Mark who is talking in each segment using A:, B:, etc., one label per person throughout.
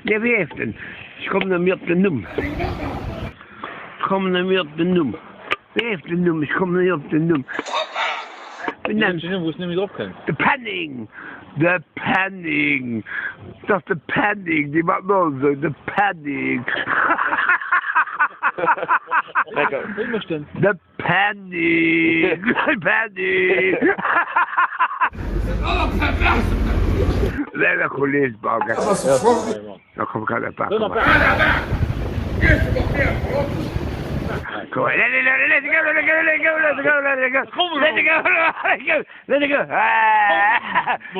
A: Ja, wie heeft het? Ik kom naar meer op de noem. Kom naar meer op de noem. Wie heeft de noem? Ik kom naar meer op de noem.
B: Wo es nämlich drauf kann.
A: De penning! De penning! Dat is de penning, die maakt nou zo, de penning!
B: Lecker. Immer stimmt.
A: De penning! De penning! Nee, dat gewoon leesbakken. Dan kom ik aan de pakken. Kom maar, let it go, let it go, let it go, let it go, let it go, let it go, let it go, let it go,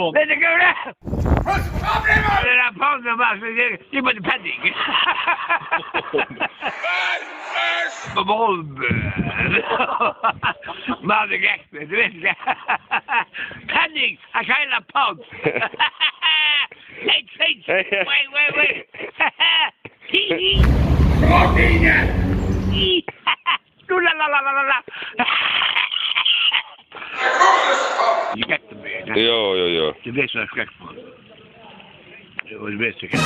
A: let it go, let it pauze maken, je moet de penning. Maar de rechter, weet je. Penning, hij ga je naar pound. Wait. La. Je kijkt hem weer, hè?
C: Ja.
A: Je wees er gek voor. Je wees er gek.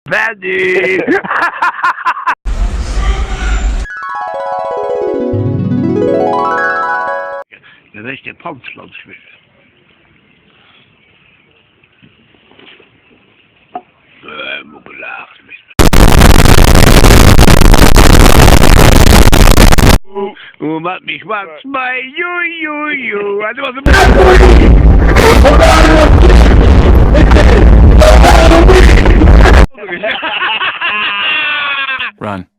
A: Benny! Dan is de pantsland weer. Moet belaagd. Hoe maakt mich wat mij, joe. En dat was een...
D: Run.